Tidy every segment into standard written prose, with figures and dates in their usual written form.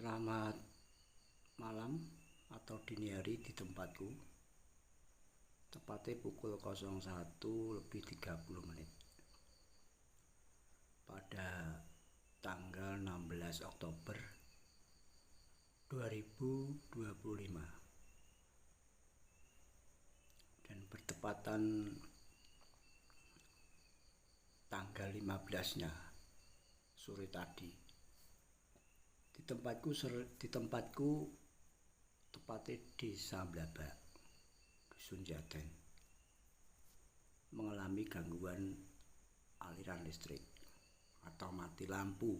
Selamat malam atau dini hari di tempatku. Tepatnya pukul 01:30 pada tanggal 16 Oktober 2025 dan bertepatan tanggal 15-nya sore tadi. Di tempatku tepatnya Desa Blabak, Dusun Jaten, mengalami gangguan aliran listrik atau mati lampu,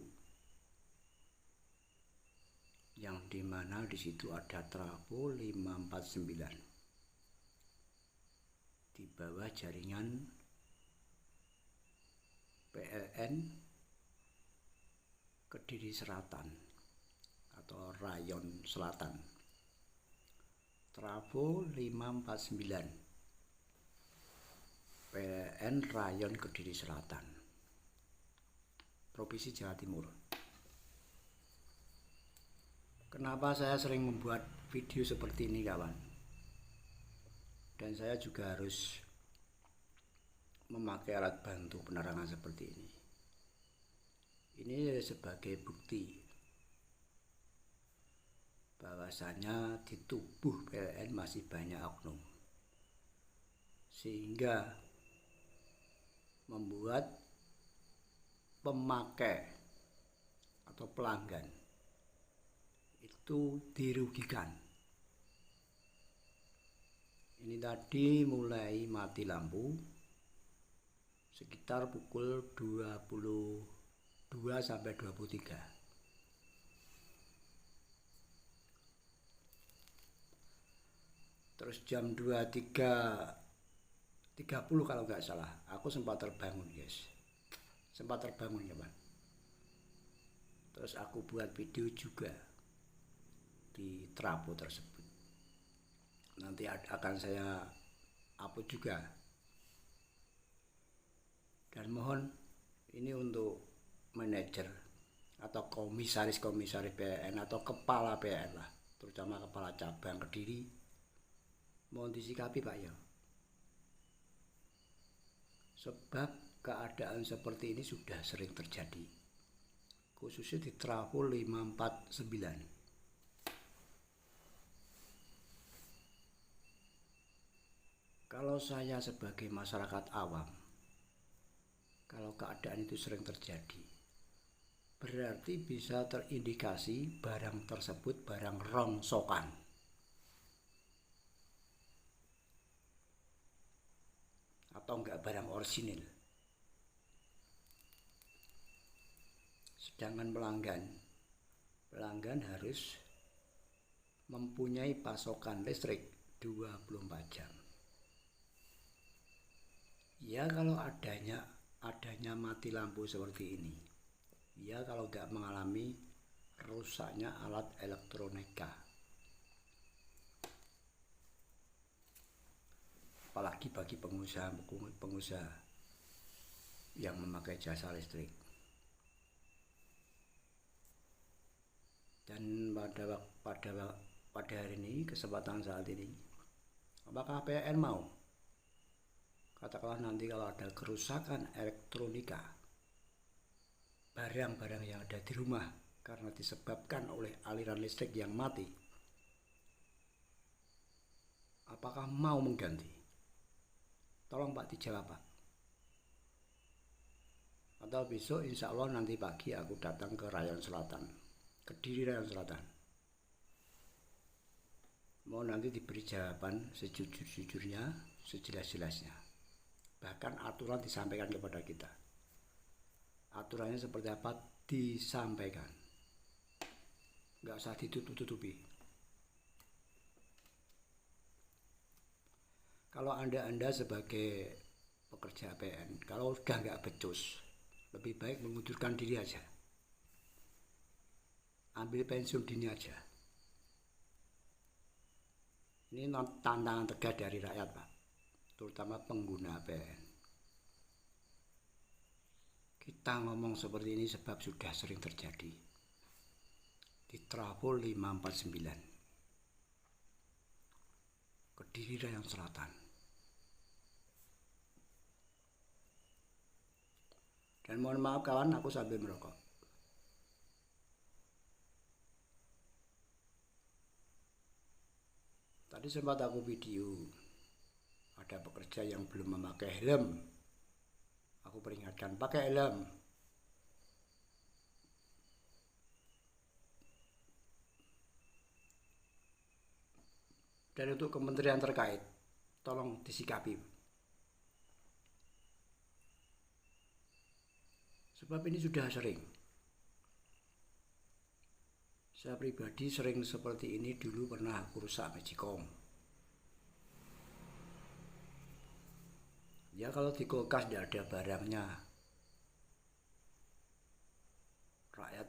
yang dimana di situ ada trafo 549 di bawah jaringan PLN Kediri Selatan atau Rayon Selatan. Trafo 549 PLN Rayon Kediri Selatan, Provinsi Jawa Timur. Kenapa saya sering membuat video seperti ini, kawan? Dan saya juga harus memakai alat bantu penerangan seperti ini. Ini sebagai bukti bahwasanya di tubuh PLN masih banyak oknum, sehingga membuat pemakai atau pelanggan itu dirugikan. Ini tadi mulai mati lampu sekitar pukul 22:23. Terus jam 23:30 kalau nggak salah, aku sempat terbangun, guys. Sempat terbangun, kawan. Terus aku buat video juga di trafo tersebut. Nanti akan saya upload juga. Dan mohon ini untuk manajer atau komisaris PLN atau kepala PLN lah, terutama kepala cabang Kediri, mohon disikapi, Pak, ya. Sebab keadaan seperti ini sudah sering terjadi, khususnya di trafo 549. Kalau saya sebagai masyarakat awam, kalau keadaan itu sering terjadi, berarti bisa terindikasi barang tersebut barang rongsokan atau enggak barang orisinil. Sedangkan pelanggan harus mempunyai pasokan listrik 24 jam. Ya, kalau adanya mati lampu seperti ini, ya kalau enggak mengalami rusaknya alat elektronika, apalagi bagi pengusaha yang memakai jasa listrik. Dan pada hari ini, kesempatan saat ini, apakah PLN mau, katakanlah nanti kalau ada kerusakan elektronika, barang-barang yang ada di rumah karena disebabkan oleh aliran listrik yang mati, apakah mau mengganti? Tolong, Pak, dijawab, Pak. Atau besok insya Allah nanti pagi aku datang ke Rayon Selatan, Kediri Rayon Selatan. Mau nanti diberi jawaban sejujur-jujurnya, sejelas-jelasnya. Bahkan aturan disampaikan kepada kita. Aturannya seperti apa disampaikan. Nggak usah ditutup-tutupi. Kalau Anda sebagai pekerja PLN, kalau udah nggak becus, lebih baik mengundurkan diri aja. Ambil pensiun dini aja. Ini tantangan tegas dari rakyat, Pak, terutama pengguna PLN. Kita ngomong seperti ini sebab sudah sering terjadi. di trafo 549 Kediri Rayong Selatan. Dan mohon maaf kawan, aku sambil merokok. Tadi sempat aku video ada pekerja yang belum memakai helm. Aku peringatkan, pakai helm. Dan untuk kementerian terkait, tolong disikapi. Sebab ini sudah sering. Saya pribadi sering seperti ini dulu, pernah aku rusak Magicom. Ya kalau di kulkas tidak ada barangnya, rakyat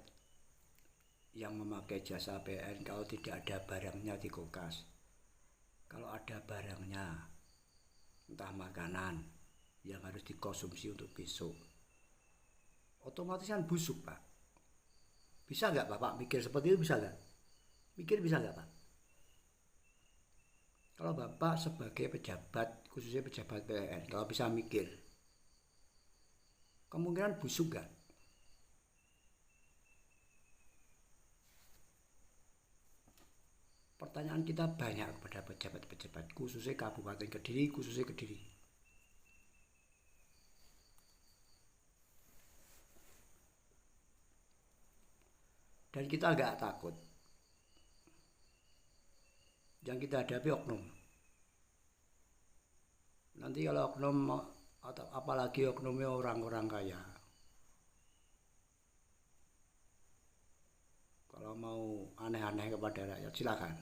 yang memakai jasa PLN kalau tidak ada barangnya di kulkas, kalau ada barangnya, entah makanan yang harus dikonsumsi untuk besok, otomatis kan busuk Pak. Bisa nggak Bapak mikir seperti itu, bisa nggak? Mikir bisa nggak Pak? Kalau Bapak sebagai pejabat, khususnya pejabat PLN, kalau bisa mikir, kemungkinan busuk nggak? Pertanyaan kita banyak kepada pejabat-pejabat, khususnya Kabupaten Kediri, khususnya Kediri. Dan kita agak takut. Yang kita hadapi oknum. Nanti kalau oknum, atau apalagi oknumnya orang-orang kaya, kalau mau aneh-aneh kepada rakyat, silakan.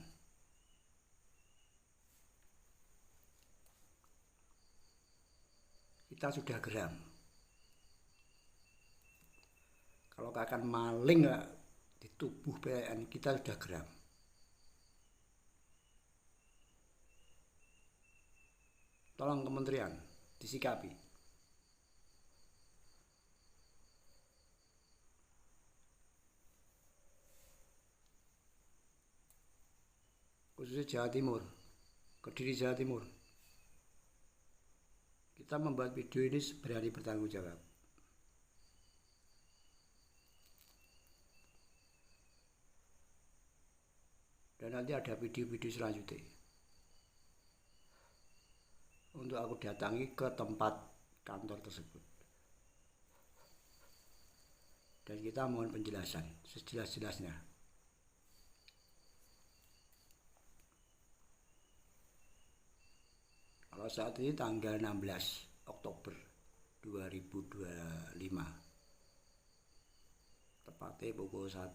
Kita sudah geram. Kalau akan maling di tubuh PLN, kita sudah geram. Tolong kementerian disikapi. Khususnya Jawa Timur, Kediri Jawa Timur. Kita membuat video ini berani bertanggung jawab. Dan nanti ada video-video selanjutnya untuk aku datangi ke tempat kantor tersebut. Dan kita mohon penjelasan sejelas-jelasnya. Kalau saat ini tanggal 16 Oktober 2025, tepatnya pukul 01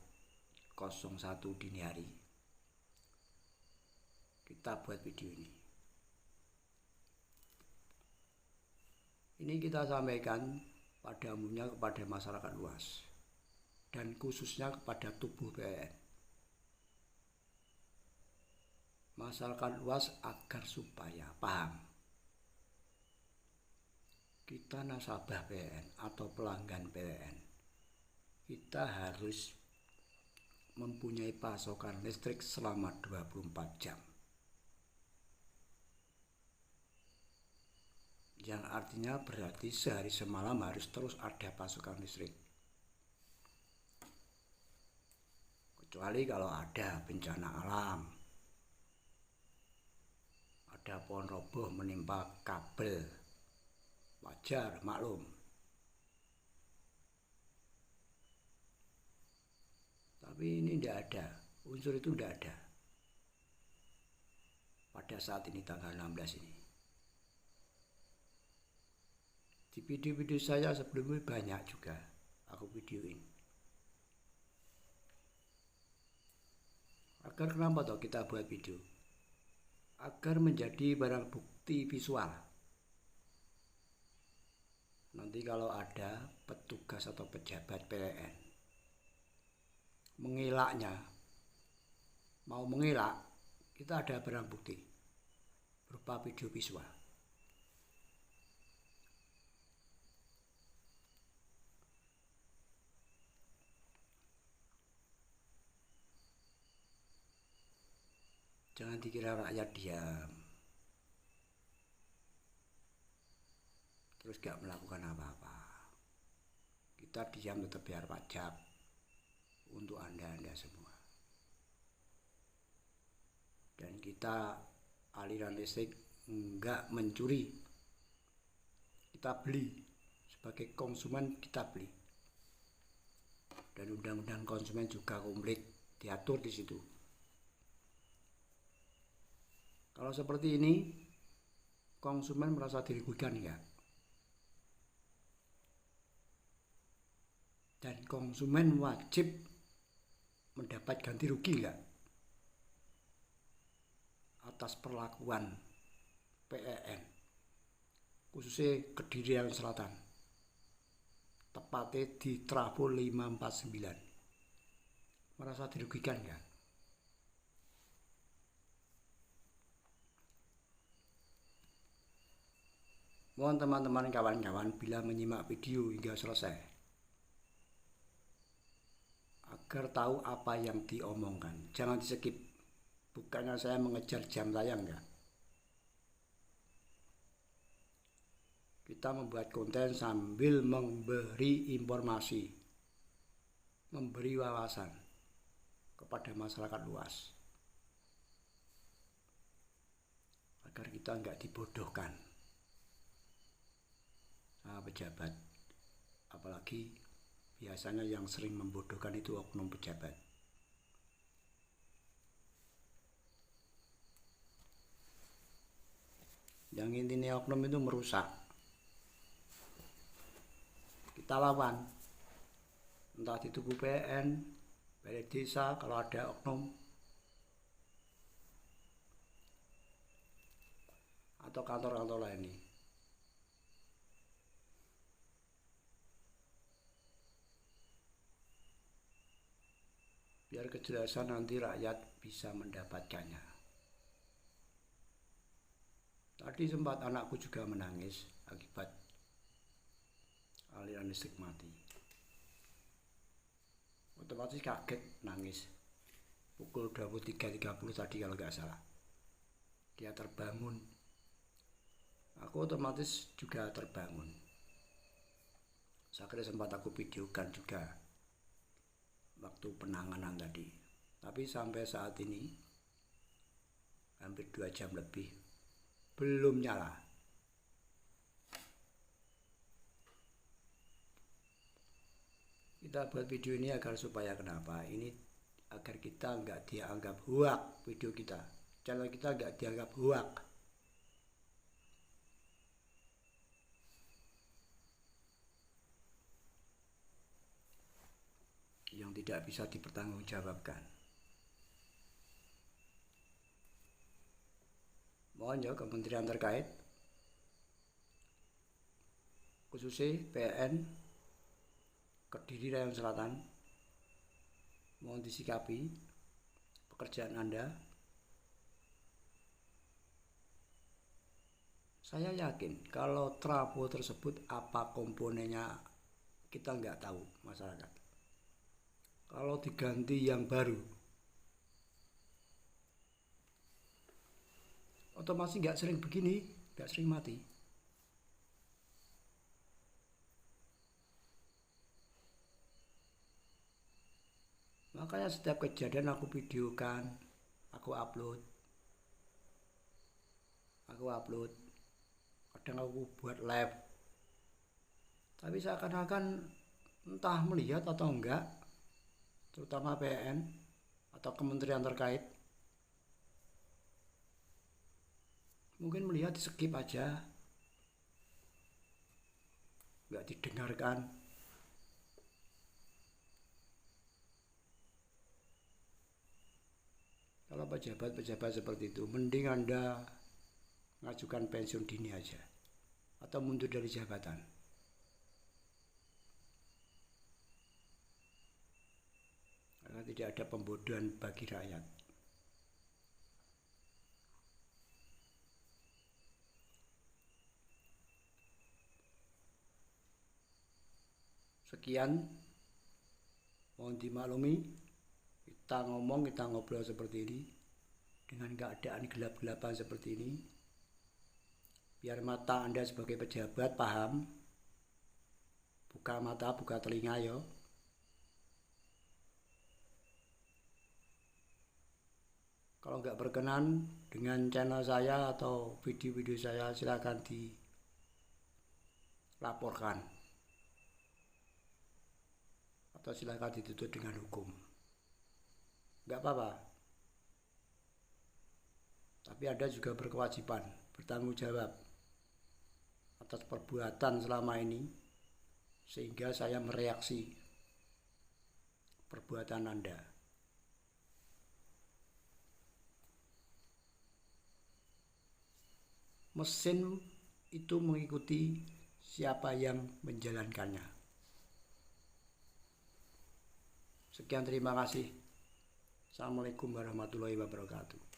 dini hari, kita buat video ini. Ini kita sampaikan pada umumnya kepada masyarakat luas dan khususnya kepada tubuh PLN. Masyarakat luas agar supaya paham, kita nasabah PLN atau pelanggan PLN, kita harus mempunyai pasokan listrik selama 24 jam. Yang artinya berarti sehari semalam harus terus ada pasokan listrik. Kecuali kalau ada bencana alam, ada pohon roboh menimpa kabel, wajar, maklum. Tapi ini tidak ada, unsur itu tidak ada pada saat ini tanggal 16 ini. Di video-video saya sebelumnya banyak juga aku videoin. Agar kenapa toh kita buat video? Agar menjadi barang bukti visual. Nanti kalau ada petugas atau pejabat PLN mengilaknya, mau mengilak, kita ada barang bukti berupa video visual. Jangan dikira rakyat diam terus gak melakukan apa-apa. Kita diam tetap bayar pajak untuk Anda semua. Dan kita aliran listrik enggak mencuri. Kita beli sebagai konsumen, kita beli. Dan undang-undang konsumen juga komplit diatur di situ. Kalau seperti ini, konsumen merasa dirugikan enggak? Dan konsumen wajib mendapat ganti rugi enggak? Atas perlakuan PLN, khususnya Kediri Selatan, tepatnya di Trafo 549. Merasa dirugikan enggak? Mohon teman-teman kawan-kawan bila menyimak video hingga selesai agar tahu apa yang diomongkan. Jangan di-skip. Bukannya saya mengejar jam tayang enggak. Kita membuat konten sambil memberi informasi, memberi wawasan kepada masyarakat luas agar kita enggak dibodohkan sama pejabat. Apalagi biasanya yang sering membodohkan itu oknum pejabat. Yang intinya oknum itu merusak. Kita lawan, entah di tubuh PLN, balai desa kalau ada oknum, atau kantor-kantor lain ini. Biar kejelasan nanti rakyat bisa mendapatkannya. Tadi sempat anakku juga menangis akibat aliran listrik mati. Otomatis kaget nangis. Pukul 23.30 tadi kalau nggak salah. Dia terbangun. Aku otomatis juga terbangun. Saya sempat aku videokan juga waktu penanganan tadi. Tapi sampai saat ini hampir 2 jam lebih belum nyala. Kita buat video ini agar supaya kenapa? Ini agar kita nggak dianggap hoak video kita. Channel kita nggak dianggap hoak. Yang tidak bisa dipertanggungjawabkan. Mohon ya kementerian terkait, khususnya PLN Kediri Selatan, mohon disikapi pekerjaan Anda. Saya yakin kalau trafo tersebut apa komponennya kita nggak tahu masyarakat. Kalau diganti yang baru, otomatis nggak sering begini, nggak sering mati. Makanya setiap kejadian aku videokan, aku upload. Kadang aku buat live. Tapi seakan-akan entah melihat atau enggak, terutama PLN atau kementerian terkait, mungkin melihat di skip aja, nggak didengarkan. Kalau pejabat-pejabat seperti itu, mending Anda ngajukan pensiun dini aja atau mundur dari jabatan. Karena tidak ada pembodohan bagi rakyat. Sekian, mohon dimaklumi, kita ngobrol seperti ini dengan keadaan gelap-gelapan seperti ini. Biar mata Anda sebagai pejabat paham. Buka mata, buka telinga yo. Kalau nggak berkenan dengan channel saya atau video-video saya, silakan dilaporkan atau silakan dituntut dengan hukum. Nggak apa-apa. Tapi Anda juga berkewajiban bertanggung jawab atas perbuatan selama ini, sehingga saya mereaksi perbuatan Anda. Mesin itu mengikuti siapa yang menjalankannya. Sekian, terima kasih. Assalamualaikum warahmatullahi wabarakatuh.